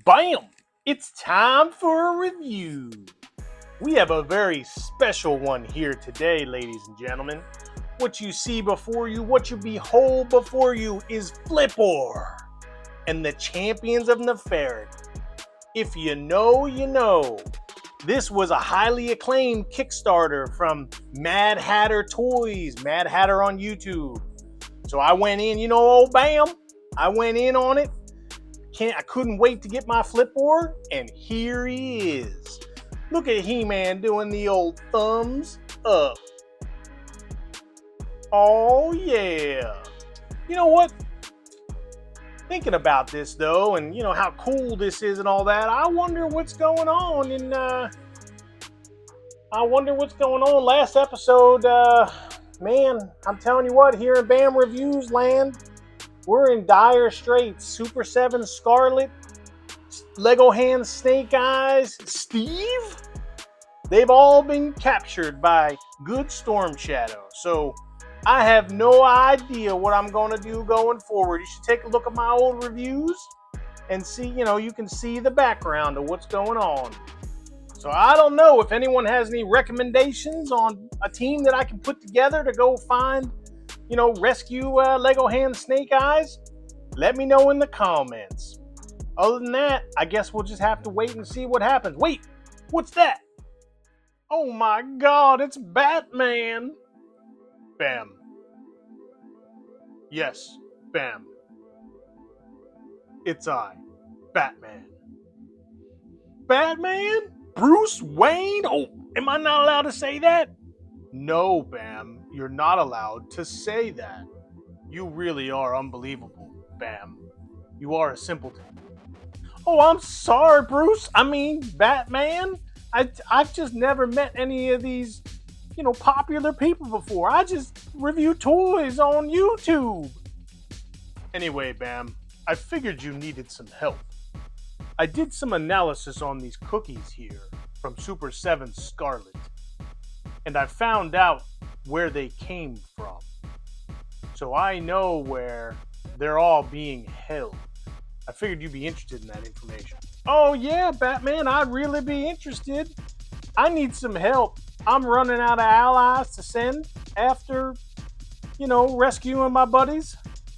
Bam! It's time for a review. We have a very special one here today, ladies and gentlemen. What you see before you, what you behold before you is Flipor and the Champions of Nefarity. If you know, you know. This was a highly acclaimed Kickstarter from Mad Hatter Toys, Mad Hatter on YouTube. So I went in, bam, I went in on it. I couldn't wait to get my Flipor, and here he is. Look at He-Man doing the old thumbs up. Oh yeah. You know what? Thinking about this though, and how cool this is and all that, I wonder what's going on in last episode. Man, I'm telling you what, here in BAM Reviews land, we're in dire straits. Super 7 Scarlet, Lego Hand Snake Eyes, Steve, they've all been captured by good Storm Shadow. So I have no idea what I'm going to do going forward. You should take a look at my old reviews and see, you can see the background of what's going on. So I don't know if anyone has any recommendations on a team that I can put together to go find, rescue Lego Hand Snake Eyes. Let me know in the comments. Other than that, I guess we'll just have to wait and see what happens. Wait, what's that? Oh my God, it's Batman. Bam. Yes, bam. It's I, Batman. Batman? Bruce Wayne? Oh, am I not allowed to say that? No, Bam, you're not allowed to say that. You really are unbelievable, Bam. You are a simpleton. Oh, I'm sorry, Bruce. I mean, Batman. I've just never met any of these, popular people before. I just review toys on YouTube. Anyway, Bam, I figured you needed some help. I did some analysis on these cookies here from Super 7 Scarlet, and I found out where they came from. So I know where they're all being held. I figured you'd be interested in that information. Oh yeah, Batman, I'd really be interested. I need some help. I'm running out of allies to send after, rescuing my buddies.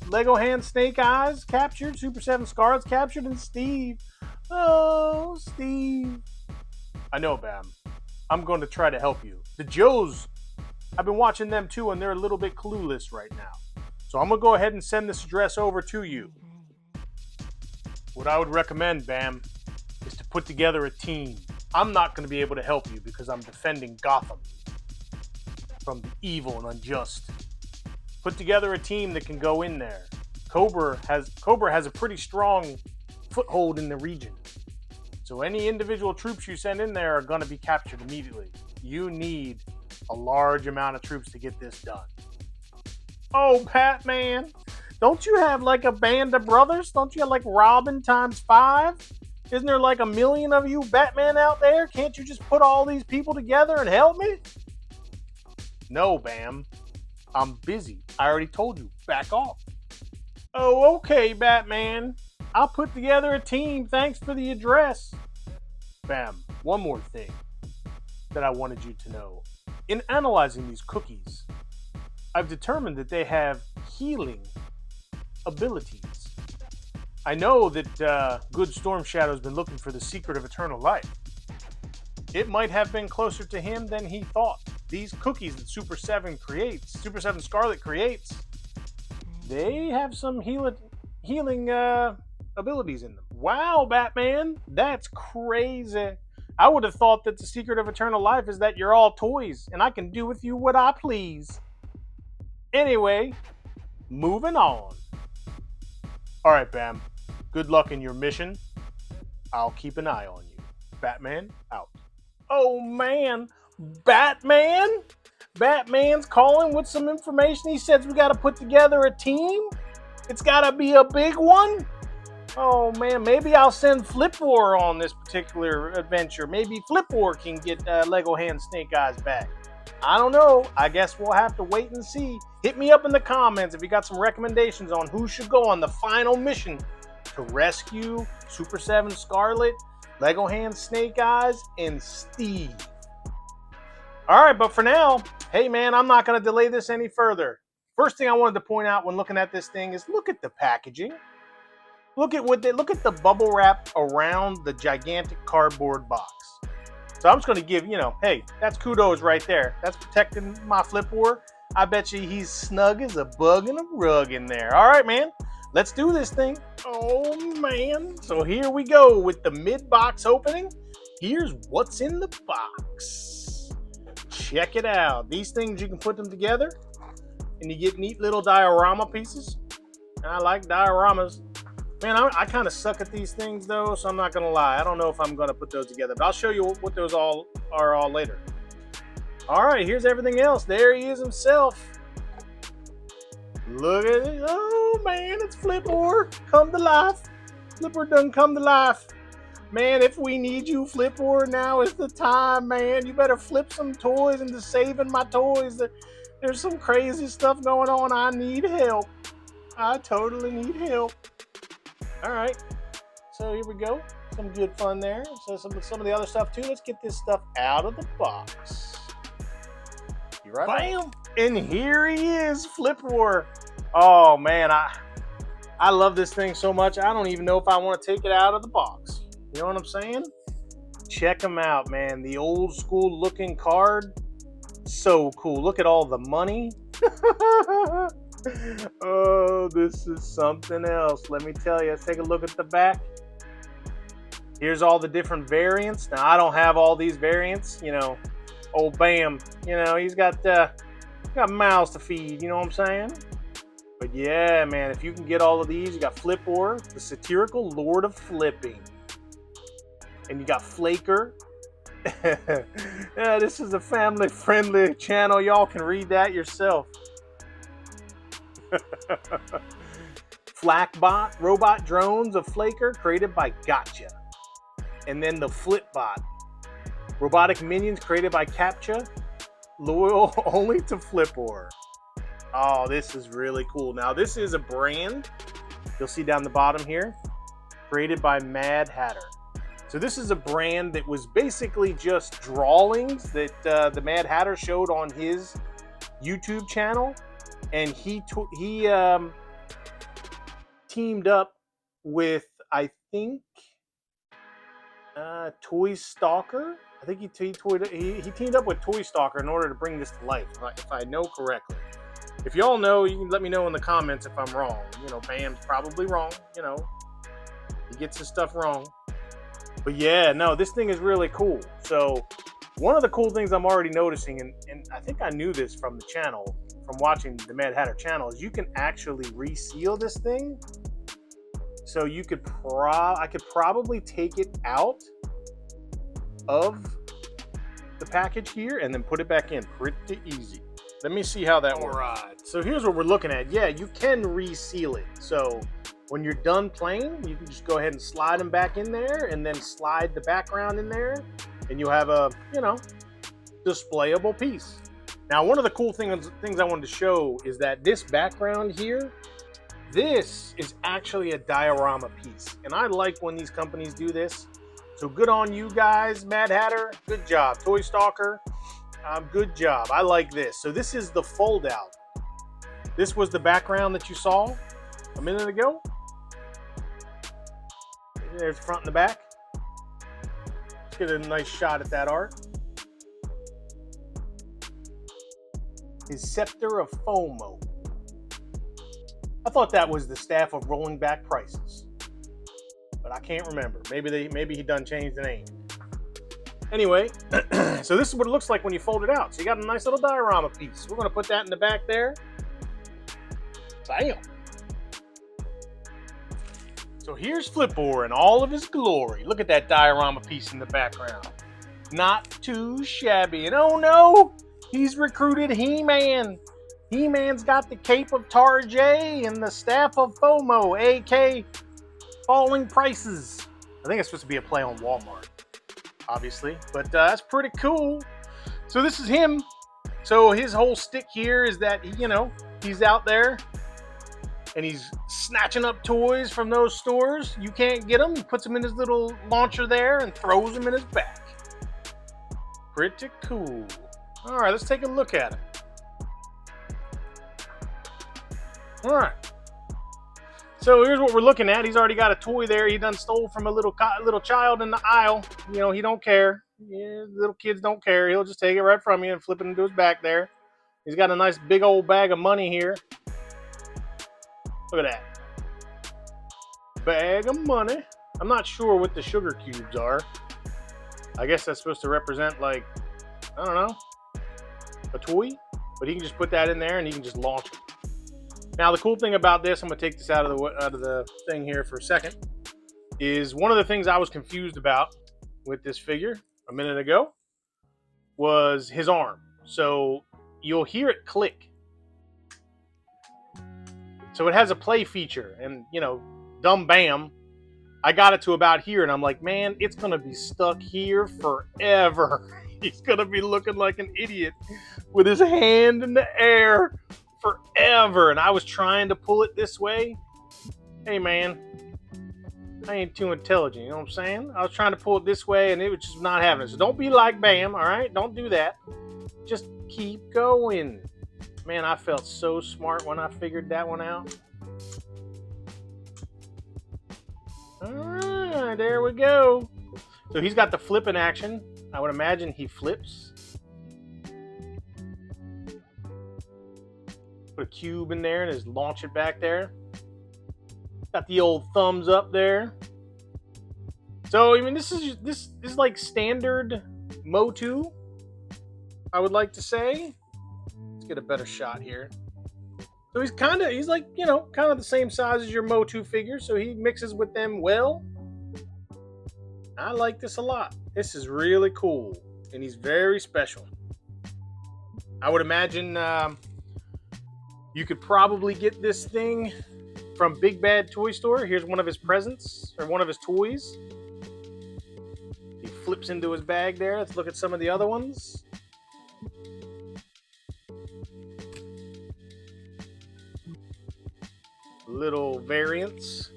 Lego Hand Snake Eyes captured, Super 7 Scarlet's captured, and Steve. Oh, Steve. I know, Bam. I'm going to try to help you. The Joes, I've been watching them too, and they're a little bit clueless right now. So I'm going to go ahead and send this address over to you. What I would recommend, Bam, is to put together a team. I'm not going to be able to help you because I'm defending Gotham from the evil and unjust. Put together a team that can go in there. Cobra has a pretty strong foothold in the region. So any individual troops you send in there are going to be captured immediately. You need a large amount of troops to get this done. Oh, Batman, don't you have like a band of brothers? Don't you have like Robin times 5? Isn't there like 1 million of you Batman out there? Can't you just put all these people together and help me? No, Bam. I'm busy. I already told you. Back off. Oh, okay, Batman. I'll put together a team. Thanks for the address. Bam. One more thing that I wanted you to know. In analyzing these cookies, I've determined that they have healing abilities. I know that good Storm Shadow's been looking for the secret of eternal life. It might have been closer to him than he thought. These cookies that Super 7 Scarlet creates, they have some healing abilities in them. Wow, Batman, that's crazy. I would have thought that the secret of eternal life is that you're all toys and I can do with you what I please. Anyway, moving on. All right, Bam. Good luck in your mission. I'll keep an eye on you. Batman, out. Oh, man. Batman? Batman's calling with some information. He says we got to put together a team. It's got to be a big one. Oh, man. Maybe I'll send Flipor on this particular adventure. Maybe Flipor can get Lego Hand Snake Eyes back. I don't know. I guess we'll have to wait and see. Hit me up in the comments if you got some recommendations on who should go on the final mission to rescue Super 7 Scarlet, Lego Hand Snake Eyes, and Steve. All right, but for now, hey man, I'm not going to delay this any further. First thing I wanted to point out when looking at this thing is look at the packaging. Look at the bubble wrap around the gigantic cardboard box. So I'm just going to give, hey, that's kudos right there. That's protecting my Flip War. I bet you he's snug as a bug in a rug in there. All right, man, let's do this thing. Oh, man. So here we go with the mid-box opening. Here's what's in the box. Check it out. These things, you can put them together, and you get neat little diorama pieces. And I like dioramas. Man, I kind of suck at these things, though, so I'm not going to lie. I don't know if I'm going to put those together, but I'll show you what those all are later. All right, here's everything else. There he is himself. Look at it. Oh, man, it's Flipper. Come to life. Flipper done come to life. Man, if we need you, Flipper, now is the time, man. You better flip some toys into saving my toys. There's some crazy stuff going on. I need help. I totally need help. All right, so here we go. Some good fun there. So some of the other stuff too. Let's get this stuff out of the box. You right? Bam! And here he is, Flip War. Oh man, I love this thing so much. I don't even know if I want to take it out of the box. You know what I'm saying? Check him out, man. The old school looking card. So cool. Look at all the money. Oh, this is something else. Let me tell you. Let's take a look at the back. Here's all the different variants. Now, I don't have all these variants. Oh, bam. He's got mouths to feed. You know what I'm saying? But yeah, man, if you can get all of these, you got Flipper, the satirical lord of flipping. And you got Flaker. Yeah, this is a family-friendly channel. Y'all can read that yourself. Flakbot, robot drones of Flaker, created by Gotcha. And then the Flipbot, robotic minions created by Captcha, loyal only to Flipper. Oh, this is really cool. Now, this is a brand, you'll see down the bottom here, created by Mad Hatter. So this is a brand that was basically just drawings that the Mad Hatter showed on his YouTube channel. And he teamed up with, I think, Toy Stalker. I think he teamed up with Toy Stalker in order to bring this to life, if I know correctly. If y'all know, you can let me know in the comments if I'm wrong. Bam's probably wrong. He gets his stuff wrong. But yeah, no, this thing is really cool. So one of the cool things I'm already noticing, and I think I knew this from the channel, from watching the Mad Hatter channel, is you can actually reseal this thing. So you could I could probably take it out of the package here and then put it back in pretty easy. Let me see how that works. All right. So here's what we're looking at. Yeah, you can reseal it. So when you're done playing, you can just go ahead and slide them back in there and then slide the background in there, and you'll have a, displayable piece. Now, one of the cool things I wanted to show is that this background here, this is actually a diorama piece. And I like when these companies do this. So good on you guys, Mad Hatter. Good job. Toy Stalker, good job. I like this. So this is the fold out. This was the background that you saw a minute ago. There's the front and the back. Let's get a nice shot at that art. His Scepter of FOMO. I thought that was the staff of rolling back prices, but I can't remember. Maybe he done changed the name. Anyway, so this is what it looks like when you fold it out. So you got a nice little diorama piece. We're going to put that in the back there. Bam. So here's Flipper in all of his glory. Look at that diorama piece in the background. Not too shabby. And oh no, he's recruited He-Man. He-Man's got the cape of Tar-J and the staff of FOMO, a.k.a. falling prices. I think it's supposed to be a play on Walmart, obviously. But that's pretty cool. So this is him. So his whole stick here is that, he's out there and he's snatching up toys from those stores. You can't get them. He puts them in his little launcher there and throws them in his back. Pretty cool. All right, let's take a look at it. All right. So here's what we're looking at. He's already got a toy there. He done stole from a little child in the aisle. You know, he don't care. Yeah, little kids don't care. He'll just take it right from you and flip it into his back there. He's got a nice big old bag of money here. Look at that. Bag of money. I'm not sure what the sugar cubes are. I guess that's supposed to represent, like, I don't know, a toy. But he can just put that in there and he can just launch it. Now, the cool thing about this, I'm going to take this out of the thing here for a second, is one of the things I was confused about with this figure a minute ago was his arm. So you'll hear it click. So it has a play feature, and, you know, dumb bam, I got it to about here, and I'm like, man, it's going to be stuck here forever. He's going to be looking like an idiot with his hand in the air forever. And I was trying to pull it this way. Hey, man, I ain't too intelligent, you know what I'm saying? I was trying to pull it this way, and it was just not having it. So don't be like Bam, all right? Don't do that. Just keep going. Man, I felt so smart when I figured that one out. All right, there we go. So he's got the flipping action. I would imagine he flips. Put a cube in there and just launch it back there. Got the old thumbs up there. So, I mean, this is like standard Motu, I would like to say. Let's get a better shot here. So he's like, you know, kind of the same size as your Motu figure, so he mixes with them well. I like this a lot. This is really cool, and he's very special. I would imagine you could probably get this thing from Big Bad Toy Store. Here's one of his presents, or one of his toys. He flips into his bag there. Let's look at some of the other ones. Little variants.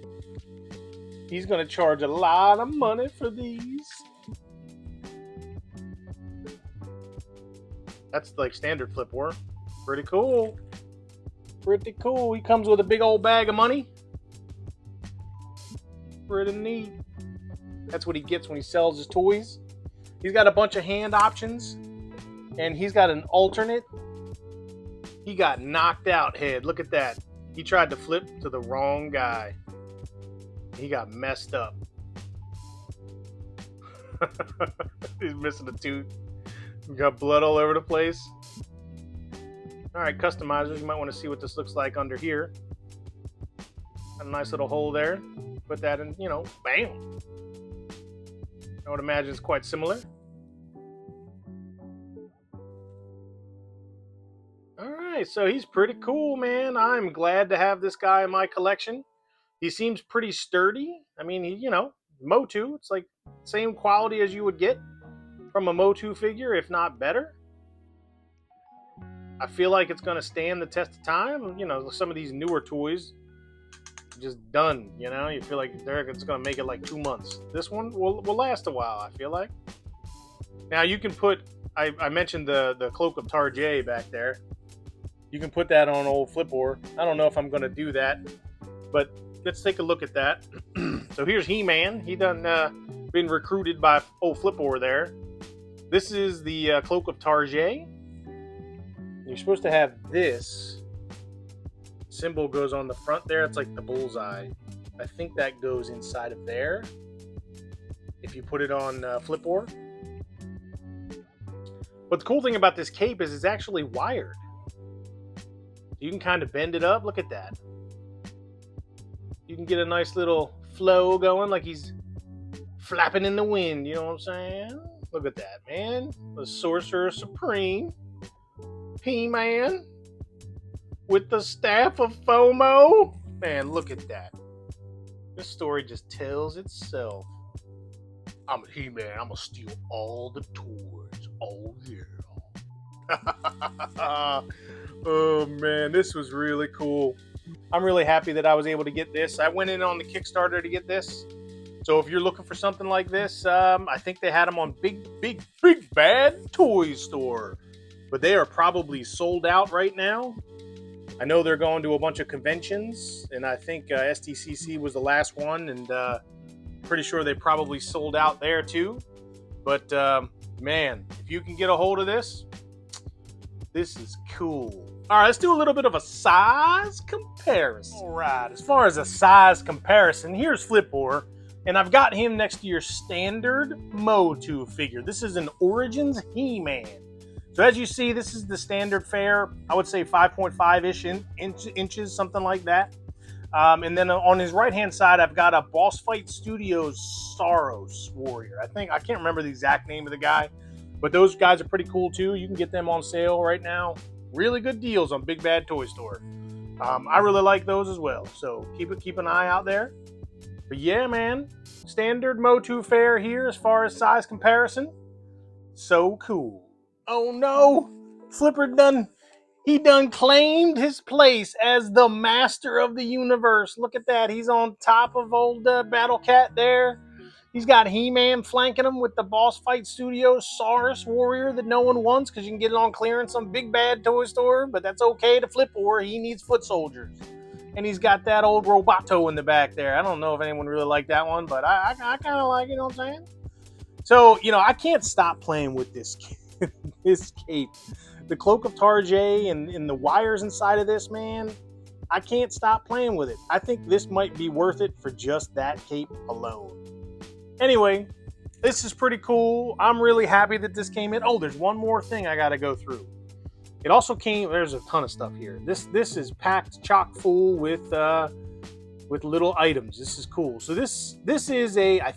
He's going to charge a lot of money for these. That's like standard flip war. Pretty cool. Pretty cool. He comes with a big old bag of money. Pretty neat. That's what he gets when he sells his toys. He's got a bunch of hand options. And he's got an alternate. He got knocked out head. Look at that. He tried to flip to the wrong guy. He got messed up. He's missing a tooth. We got blood all over the place. All right, customizers, you might want to see what this looks like under here. Got a nice little hole there. Put that in, you know, bam. I would imagine it's quite similar. All right, so he's pretty cool, man. I'm glad to have this guy in my collection. He seems pretty sturdy. I mean, you know, Motu, it's like same quality as you would get from a Motu figure, if not better. I feel like it's going to stand the test of time. You know, some of these newer toys, just done, you know? You feel like it's going to make it like 2 months. This one will last a while, I feel like. Now, you can put, I mentioned the Cloak of Tarjay back there. You can put that on old Flipor. I don't know if I'm going to do that, but let's take a look at that. So here's He-Man. He done been recruited by old Flipor there. This is the Cloak of Tarjay. You're supposed to have this symbol goes on the front there. It's like the bullseye. I think that goes inside of there if you put it on Flipor. But the cool thing about this cape is it's actually wired. You can kind of bend it up. Look at that. You can get a nice little flow going like he's flapping in the wind. You know what I'm saying? Look at that, man. The Sorcerer Supreme. He-Man. With the Staff of FOMO. Man, look at that. This story just tells itself. I'm a He-Man. I'm going to steal all the toys. Oh, yeah. Oh, man. This was really cool. I'm really happy that I was able to get this. I went in on the Kickstarter to get this. So if you're looking for something like this, I think they had them on Big Bad Toy Store. But they are probably sold out right now. I know they're going to a bunch of conventions, and I think STCC was the last one, and pretty sure they probably sold out there too. But man, if you can get a hold of this, this is cool. All right, let's do a little bit of a size comparison. All right, as far as a size comparison, here's Flipor, and I've got him next to your standard Motu figure. This is an Origins He-Man. So as you see, this is the standard fare. I would say 5.5-ish inches, something like that. And then on his right-hand side, I've got a Boss Fight Studios Saros Warrior. I can't remember the exact name of the guy, but those guys are pretty cool too. You can get them on sale right now. Really good deals on Big Bad Toy Store. I really like those as well. So keep an eye out there. But yeah, man, standard Motu fare here as far as size comparison. So cool. Oh no, Flipper done claimed his place as the master of the universe. Look at that. He's on top of old Battle Cat there. He's got He-Man flanking him with the Boss Fight Studios Saurus Warrior that no one wants because you can get it on clearance on Big Bad Toy Store, but that's okay to Flipor. He needs foot soldiers. And he's got that old Roboto in the back there. I don't know if anyone really liked that one, but I kind of like it, you know what I'm saying? So, I can't stop playing with this this cape. The Cloak of Tarjay and the wires inside of this, man, I can't stop playing with it. I think this might be worth it for just that cape alone. Anyway, this is pretty cool. I'm really happy that this came in. Oh, there's one more thing I got to go through. It also came, there's a ton of stuff here. This is packed chock full with little items. This is cool. So this is I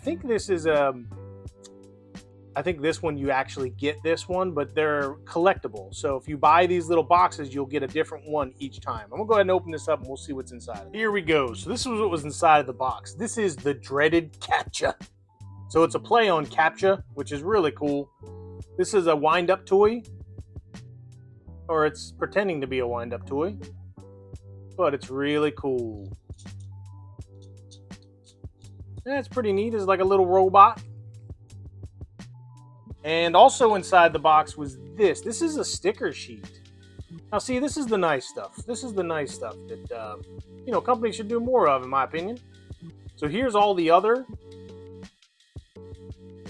think this one you actually get this one, but they're collectible. So if you buy these little boxes, you'll get a different one each time. I'm gonna go ahead and open this up and we'll see what's inside. Here we go. So this is what was inside of the box. This is the dreaded Captcha. So it's a play on Captcha, which is really cool. This is a wind-up toy, or it's pretending to be a wind-up toy, but it's really cool. Yeah, it's pretty neat. It's like a little robot. And also inside the box was this. This is a sticker sheet. Now, see, this is the nice stuff. This is the nice stuff that, companies should do more of, in my opinion. So here's all the other,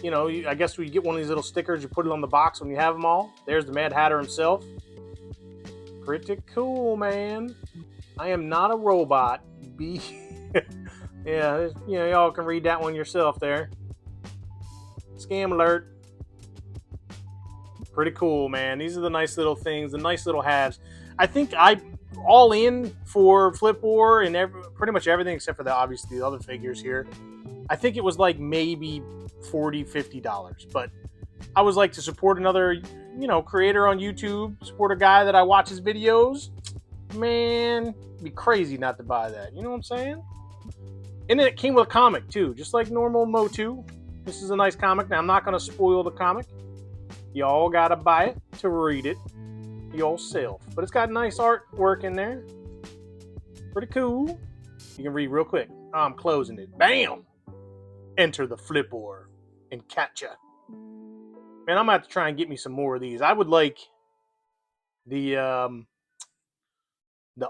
I guess we get one of these little stickers. You put it on the box when you have them all. There's the Mad Hatter himself. Pretty cool, man. I am not a robot. Yeah, y'all can read that one yourself there. Scam alert. Pretty cool, man. These are the nice little things, the nice little halves. I think I all in for Flipor and pretty much everything except for obviously the other figures here. I think it was like maybe $40, $50. But I was like to support another, creator on YouTube, support a guy that I watch his videos. Man, it'd be crazy not to buy that. You know what I'm saying? And then it came with a comic too, just like normal Motu. This is a nice comic. Now I'm not going to spoil the comic. Y'all gotta buy it to read it yourself. But it's got nice artwork in there. Pretty cool. You can read real quick. I'm closing it. Bam! Enter the Flipor and Captcha. Man, I'm gonna have to try and get me some more of these. I would like the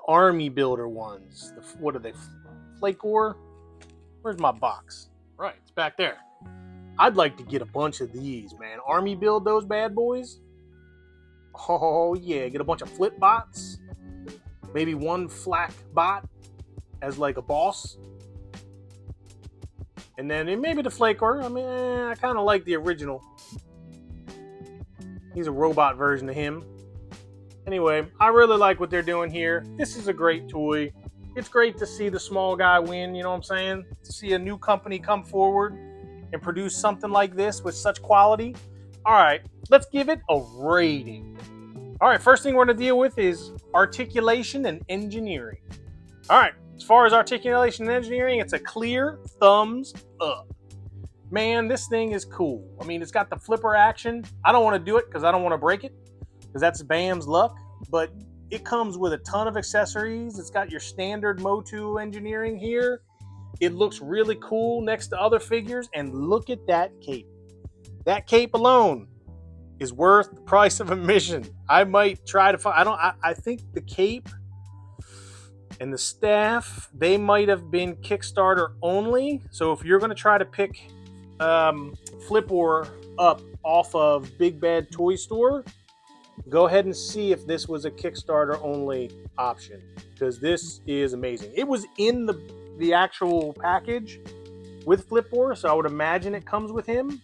army builder ones. What are they? Flakor? Where's my box? Right, it's back there. I'd like to get a bunch of these, man. Army build those bad boys. Oh, yeah. Get a bunch of flip bots. Maybe one flak bot as like a boss. And then maybe the Flakor. I mean, I kind of like the original. He's a robot version of him. Anyway, I really like what they're doing here. This is a great toy. It's great to see the small guy win, you know what I'm saying? To see a new company come forward and produce something like this with such quality. All right, let's give it a rating. All right, first thing we're going to deal with is articulation and engineering. All right, as far as articulation and engineering, it's a clear thumbs up. Man, this thing is cool. I mean, it's got the flipper action. I don't want to do it because I don't want to break it, because that's Bam's luck. But It comes with a ton of accessories. It's got your standard Motu engineering here. It looks really cool next to other figures. And look at that cape. That cape alone is worth the price of admission. I might try to find, I think the cape and the staff, they might have been Kickstarter only. So if you're going to try to pick Flipor up off of Big Bad Toy Store, go ahead and see if this was a Kickstarter only option, because this is amazing. It was in the actual package with Flipor, so I would imagine it comes with him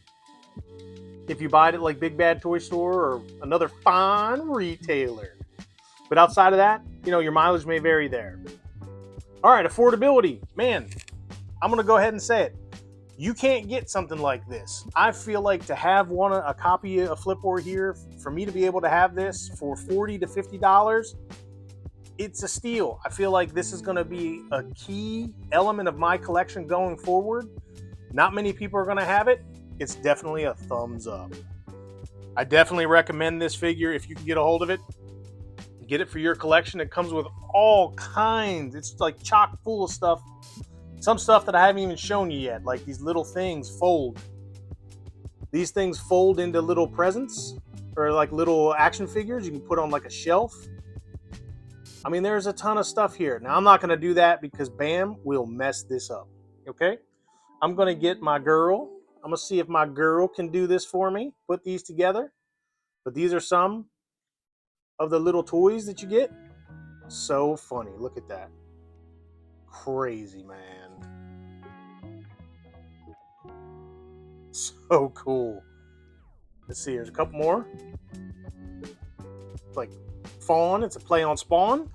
if you buy it at like Big Bad Toy Store or another fine retailer. But outside of that, you know, your mileage may vary there. All right, affordability. Man, I'm going to go ahead and say it. You can't get something like this. I feel like to have a copy of Flipor here, for me to be able to have this for $40 to $50, it's a steal. I feel like this is going to be a key element of my collection going forward. Not many people are going to have it. It's definitely a thumbs up. I definitely recommend this figure if you can get a hold of it. Get it for your collection. It comes with all kinds. It's like chock full of stuff. Some stuff that I haven't even shown you yet, like these little things fold. These things fold into little presents or like little action figures you can put on like a shelf. I mean, there's a ton of stuff here. Now, I'm not going to do that because Bam will mess this up. Okay? I'm going to get my girl. I'm going to see if my girl can do this for me. Put these together. But these are some of the little toys that you get. So funny. Look at that. Crazy, man. So cool. Let's see. There's a couple more. It's like Fawn. It's a play on Spawn.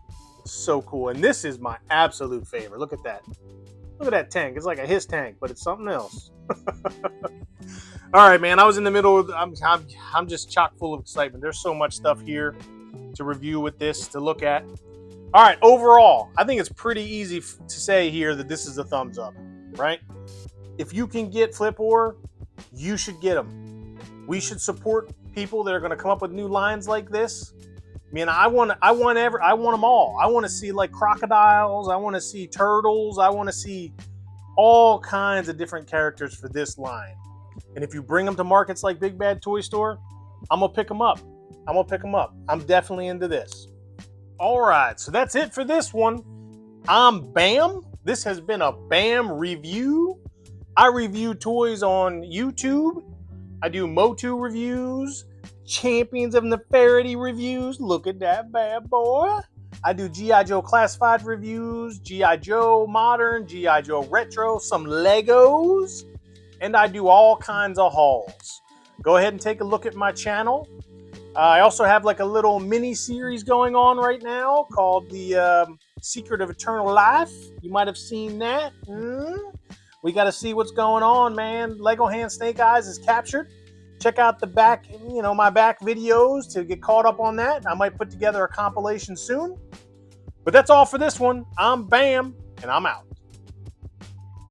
So cool. And this is my absolute favorite. Look at that. Look at that tank. It's like a Hiss tank, but it's something else. All right, man. I was in the middle of, I'm just chock full of excitement. There's so much stuff here to review with this, to look at. All right, overall, I think it's pretty easy to say here that this is a thumbs up, right? If you can get Flipor, you should get them. We should support people that are going to come up with new lines like this. I mean, I want them all. I want to see like crocodiles. I want to see turtles. I want to see all kinds of different characters for this line. And if you bring them to markets like Big Bad Toy Store, I'm going to pick them up. I'm definitely into this. All right, so that's it for this one. I'm Bam. This has been a Bam review. I review toys on YouTube. I do Motu reviews, Champions of Nefarity reviews. Look at that bad boy. I do G.I. Joe Classified reviews, G.I. Joe Modern, G.I. Joe Retro, some Legos, and I do all kinds of hauls. Go ahead and take a look at my channel. I also have like a little mini series going on right now called the Secret of Eternal Life. You might have seen that. We got to see what's going on, man. Lego Hand Snake Eyes is captured. Check out the back, my back videos to get caught up on that. I might put together a compilation soon. But that's all for this one. I'm Bam, and I'm out.